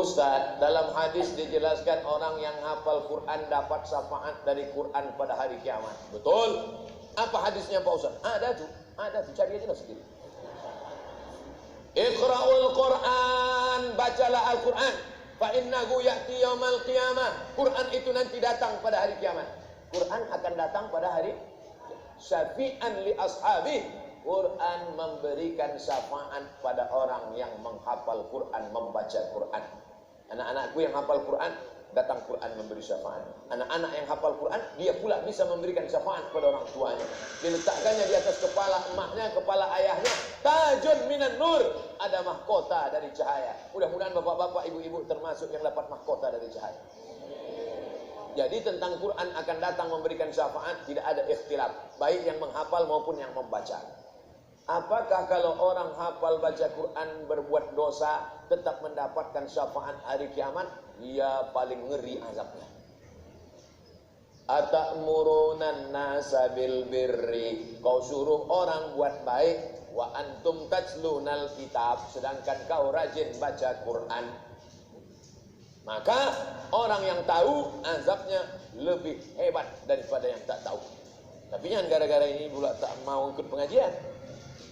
Ustaz, dalam hadis dijelaskan orang yang hafal Quran dapat syafaat dari Quran pada hari kiamat. Betul? Apa hadisnya Pak Ustaz? Ada tuh, cari aja lah sendiri. Iqra'ul Quran, bacalah Al-Quran. Fa innahu ya'ti yaumal qiyamah. Quran itu nanti datang pada hari kiamat. Quran akan datang pada hari syafi'an li ashabi. Quran memberikan syafaat pada orang yang menghafal Quran, membaca Quran. Anak-anakku yang hafal Quran, datang Quran memberi syafaat. Anak-anak yang hafal Quran, dia pula bisa memberikan syafaat kepada orang tuanya. Diletakkannya di atas kepala emaknya, kepala ayahnya. Tajun minan nur, ada mahkota dari cahaya. Mudah-mudahan bapak-bapak, ibu-ibu termasuk yang dapat mahkota dari cahaya. Jadi tentang Quran akan datang memberikan syafaat, tidak ada ikhtilaf, baik yang menghafal maupun yang membaca. Apakah kalau orang hafal baca Quran berbuat dosa tetap mendapatkan syafaat hari kiamat? Ia paling ngeri azabnya. Atamuruna nasa bil birri, kau suruh orang buat baik, wa antum tatslunal kitab, sedangkan kau rajin baca Quran. Maka orang yang tahu azabnya lebih hebat daripada yang tak tahu. Tapi jangan gara-gara ini pula tak mau ikut pengajian.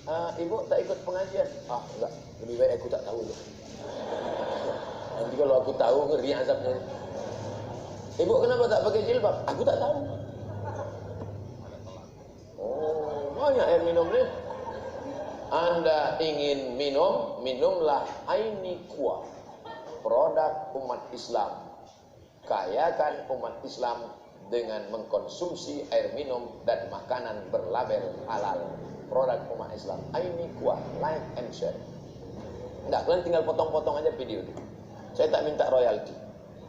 Ibu tak ikut pengajian. Enggak, lebih baik aku tak tahu deh. Nanti kalau aku tahu ngeri azabnya. Ibu kenapa tak pakai jilbab? Aku tak tahu. Oh, banyak air minum ni. Anda ingin minum, minumlah Aini Kuah, produk umat Islam. Kayakan umat Islam dengan mengkonsumsi air minum dan makanan berlabel halal. Produk umat Islam. Aini Kuah, like and share. Enggak, kalian tinggal potong-potong aja video ini. Saya tak minta royalti.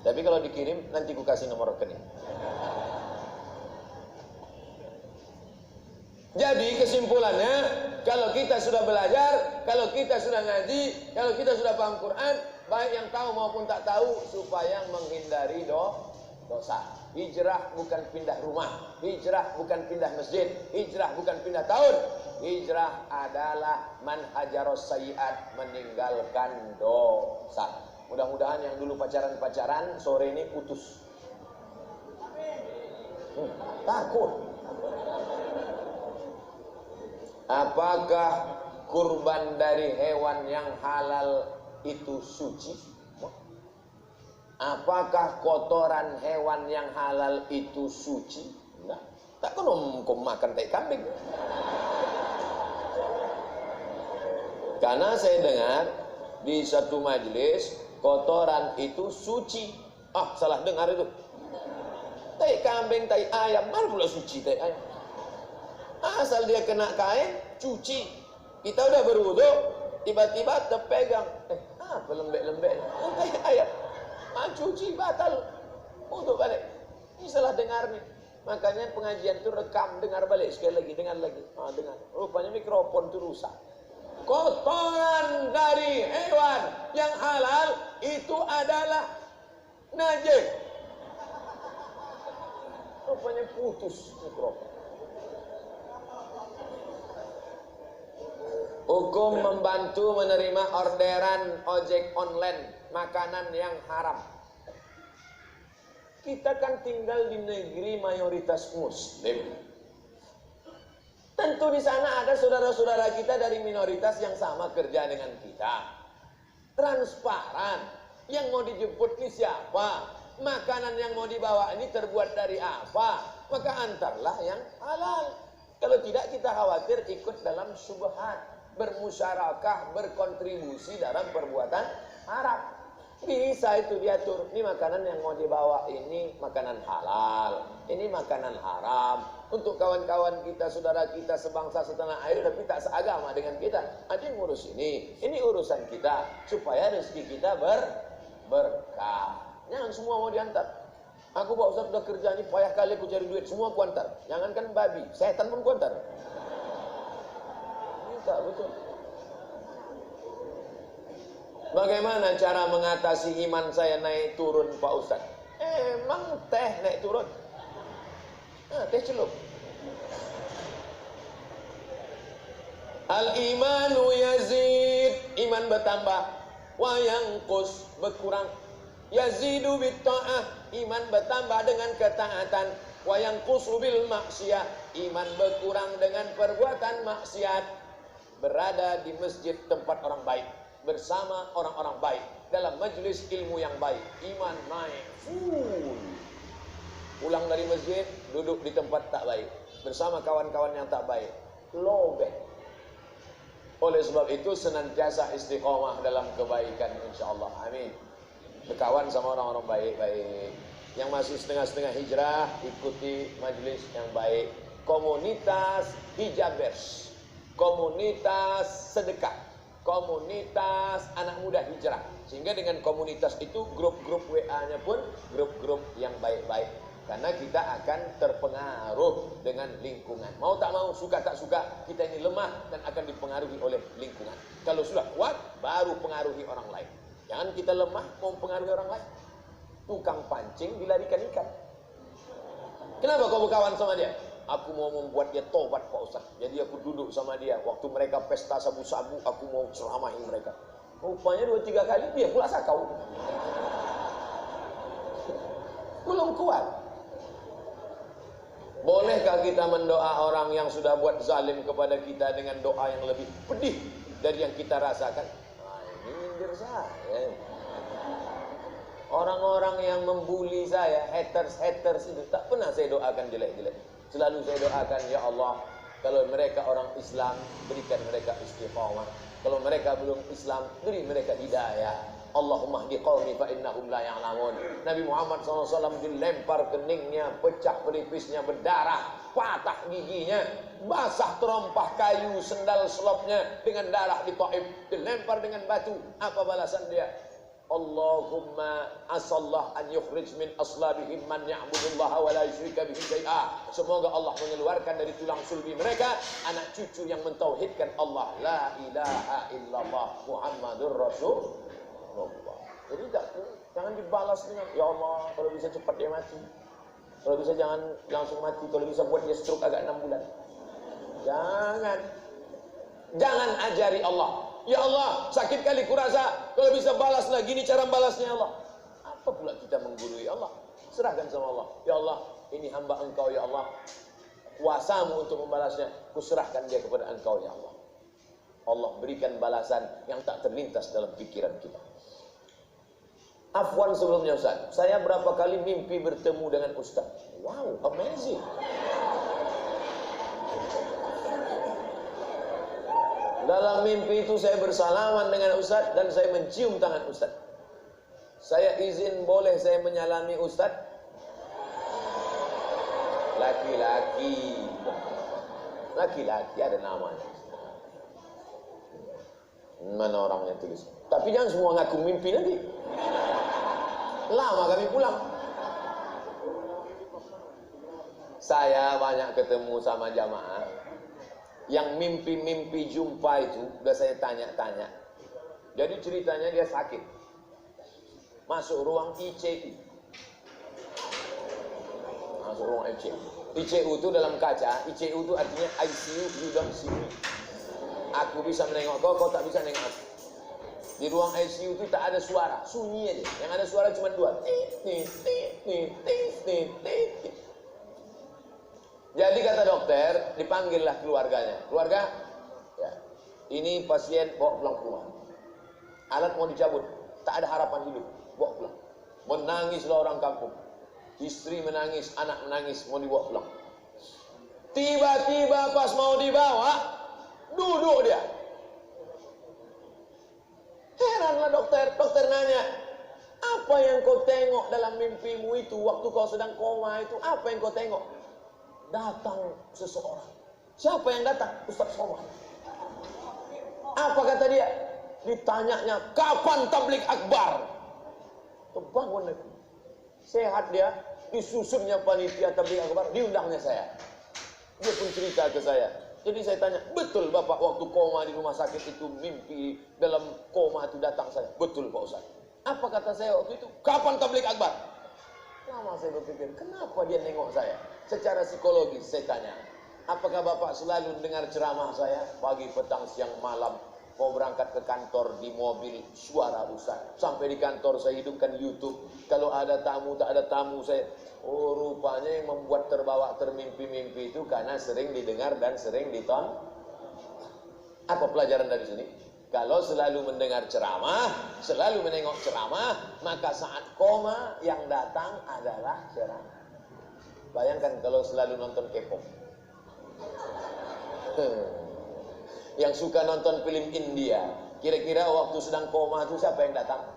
Tapi kalau dikirim nanti ku kasih nomor rekening. Jadi kesimpulannya, kalau kita sudah belajar, kalau kita sudah ngaji, kalau kita sudah paham Quran, baik yang tahu maupun tak tahu, supaya menghindari dosa. Hijrah bukan pindah rumah, hijrah bukan pindah masjid, hijrah bukan pindah tahun. Hijrah adalah man hajaros sayyi'at, meninggalkan dosa. Mudah-mudahan yang dulu pacaran-pacaran sore ini putus. Takut. Apakah kurban dari hewan yang halal itu suci? Apakah kotoran hewan yang halal itu suci? Enggak. Tak kena makan tai kambing. Karena saya dengar di satu majelis kotoran itu suci. Salah dengar itu. Tai kambing, tai ayam, mana pula suci tai ayam? Asal dia kena kain, cuci. Kita udah berwudu, tiba-tiba terpegang. Apa lembek-lembek? Tai ayam. Cuci batal, untuk balik. Ini salah dengar nih. Makanya pengajian itu rekam, dengar balik sekali lagi, dengar lagi. Dengar. Rupanya mikrofon itu rusak. Kotoran dari hewan yang halal itu adalah najis. Rupanya putus mikrofon. Hukum membantu menerima orderan ojek online makanan yang haram. Kita kan tinggal di negeri mayoritas muslim. Tentu di sana ada saudara-saudara kita dari minoritas yang sama kerja dengan kita. Transparan. Yang mau dijemput ini siapa? Makanan yang mau dibawa ini terbuat dari apa? Maka antarlah yang halal. Kalau tidak kita khawatir ikut dalam syubhat, bermusyarakah, berkontribusi dalam perbuatan haram. Bisa itu diatur. Ini makanan yang mau dibawa ini makanan halal, ini makanan haram. Untuk kawan-kawan kita, saudara kita sebangsa setanah air tapi tak seagama dengan kita, ada yang ngurus ini urusan kita, supaya rezeki kita berkah. Jangan semua mau diantar. Aku Pak Ustaz sudah kerja ini payah kali aku cari duit, semua ku antar. Jangankan babi, setan pun ku antar. Tak betul. Bagaimana cara mengatasi iman saya naik turun Pak Ustaz? Emang teh naik turun? Teh celup. Al-imanu yazid, iman bertambah. wa yanqus, berkurang. Yazidu bitta'ah, iman bertambah dengan ketaatan. Wa yanqusu bil maksiyah, iman berkurang dengan perbuatan maksiat. Berada di masjid tempat orang baik, bersama orang-orang baik, dalam majelis ilmu yang baik, iman naik. Pulang dari masjid, duduk di tempat tak baik, bersama kawan-kawan yang tak baik, lobek. Oleh sebab itu senantiasa istiqomah dalam kebaikan, insyaallah. Amin. Berkawan sama orang-orang baik-baik. Yang masih setengah-setengah hijrah, ikuti majelis yang baik. Komunitas hijabers, komunitas sedekah, komunitas anak muda hijrah. Sehingga dengan komunitas itu grup-grup WA-nya pun grup-grup yang baik-baik. Karena kita akan terpengaruh dengan lingkungan. Mau tak mau, suka tak suka, kita ini lemah dan akan dipengaruhi oleh lingkungan. Kalau sudah kuat, baru pengaruhi orang lain. Jangan kita lemah, mau pengaruhi orang lain. Tukang pancing dilarikan ikan. Kenapa kau berkawan sama dia? Aku mau membuat dia tobat, Pak Ustaz. Jadi aku duduk sama dia. Waktu mereka pesta sabu-sabu, aku mau ceramahin mereka. Rupanya 2-3 kali dia pula sakau. Belum kuat. Bolehkah kita mendoa orang yang sudah buat zalim kepada kita dengan doa yang lebih pedih dari yang kita rasakan? Nah, ini nyindir saya. Orang-orang yang membuli saya, haters itu, tak pernah saya doakan jelek-jelek. Selalu saya doakan, ya Allah, kalau mereka orang Islam, berikan mereka istiqamah. Kalau mereka belum Islam, beri mereka hidayah. Allahumma hdi qaumi fa innahum la ya'lamun. Nabi Muhammad SAW dilempar keningnya, pecah pelipisnya, berdarah, patah giginya, basah terompah kayu sendal selopnya dengan darah di Taif, dilempar dengan batu. Apa balasan dia? Allahumma asallah an yukhrij min aslabihim man ya'budullaha wa la yusyrika bihi syai'a. Semoga Allah mengeluarkan dari tulang sulbi mereka anak cucu yang mentauhidkan Allah, la ilaha illallah Muhammadur Rasulullah. Jadi jangan dibalas dengan ya Allah, kalau bisa cepat dia mati, kalau bisa jangan langsung mati, kalau bisa buat dia stroke agak 6 bulan. Jangan ajari Allah, ya Allah sakit kali kurasa, kalau bisa balaslah, gini cara balasnya Allah. Apa pula kita menggurui Allah? Serahkan sama Allah. Ya Allah, ini hamba engkau ya Allah, kuasamu untuk membalasnya, kuserahkan dia kepada engkau ya Allah. Allah berikan balasan yang tak terlintas dalam pikiran kita. Afwan sebelumnya Ustaz, saya berapa kali mimpi bertemu dengan Ustaz. Wow, amazing. Dalam mimpi itu saya bersalaman dengan Ustaz dan saya mencium tangan Ustaz. Saya izin, boleh saya menyalami Ustaz? Laki-laki. Laki-laki ada namanya. Mana orangnya tulis? Tapi jangan semua ngaku mimpi nanti. Lama kami pulang. Saya banyak ketemu sama jamaah yang mimpi-mimpi jumpa itu, udah saya tanya-tanya. Jadi ceritanya dia sakit, masuk ruang ICU. Masuk ruang ICU. ICU itu dalam kaca. ICU itu artinya ICU you don't see me. Aku bisa menengok kau, kau tak bisa menengok aku. Di ruang ICU itu tak ada suara, sunyi aja. Yang ada suara cuma 2. Jadi kata dokter, dipanggillah keluarganya. Keluarga, ya, ini pasien bawa pulang ke rumah. Alat mau dicabut, tak ada harapan hidup, bawa pulang. Menangislah orang kampung. Istri menangis, anak menangis, mau dibawa pulang. Tiba-tiba pas mau dibawa, duduk dia. Heranlah dokter. Dokter nanya, apa yang kau tengok dalam mimpimu itu waktu kau sedang koma itu? Apa yang kau tengok? Datang seseorang. Siapa yang datang? Ustaz Somad. Apa kata dia? Ditanyanya, kapan tabligh akbar? Terbangun lagi. Sehat dia, disusunnya panitia tabligh akbar, diundangnya saya. Dia pun cerita ke saya. Jadi saya tanya, betul Bapak waktu koma di rumah sakit itu mimpi dalam koma itu datang saya? Betul Pak Ustaz. Apa kata saya waktu itu? Kapan tabligh akbar? Lama saya berpikir, kenapa dia nengok saya? Secara psikologis saya tanya, apakah Bapak selalu dengar ceramah saya? Pagi, petang, siang, malam. mau berangkat ke kantor di mobil, suara Ustaz. Sampai di kantor saya hidupkan YouTube. Kalau ada tamu, tak ada tamu saya. Oh, rupanya yang membuat terbawa termimpi-mimpi itu karena sering didengar dan sering ditonton. Apa pelajaran dari sini? Kalau selalu mendengar ceramah, selalu menengok ceramah, maka saat koma yang datang adalah ceramah. Bayangkan kalau selalu nonton K-pop. Yang suka nonton film India, kira-kira waktu sedang koma itu siapa yang datang?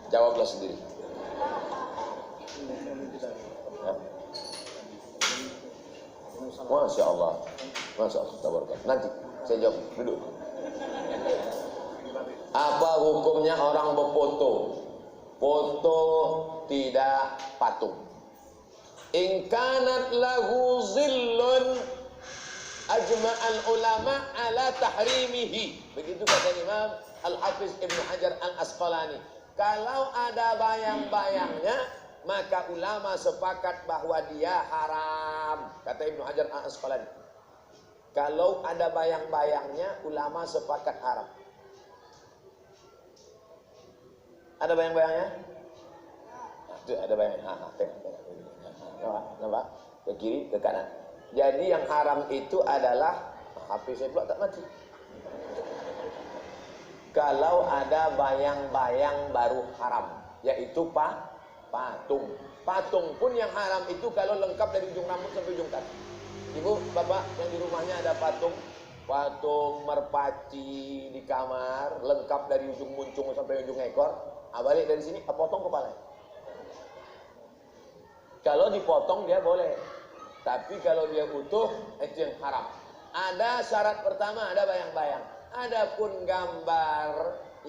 Jawablah sendiri. Masya Allah, Masya Allah, tabarakallah. Nanti saya jawab dulu. Apa hukumnya orang berfoto? Foto tidak patung. In kanat lahu zillun ajma'al ulama ala tahrimihi. Begitu kata Imam Al-Hafiz Ibn Hajar Al-Asqalani. Kalau ada bayang-bayangnya, maka ulama sepakat bahwa dia haram. Kata Ibn Hajar Al-Asqalani. Kalau ada bayang-bayangnya, ulama sepakat haram. Ada bayang-bayangnya? Tuh, ada bayang-bayangnya. Nampak? Ke kiri, ke kanan. Jadi yang haram itu adalah HP saya pula tak mati. Kalau ada bayang-bayang baru haram, yaitu patung. Patung pun yang haram itu kalau lengkap dari ujung rambut sampai ujung kaki. Ibu, bapak yang di rumahnya ada patung merpati di kamar, lengkap dari ujung muncung sampai ujung ekor. Balik dari sini, potong kepala. Kalau dipotong dia boleh, tapi kalau dia utuh itu yang haram. Ada syarat pertama, ada bayang-bayang. Adapun gambar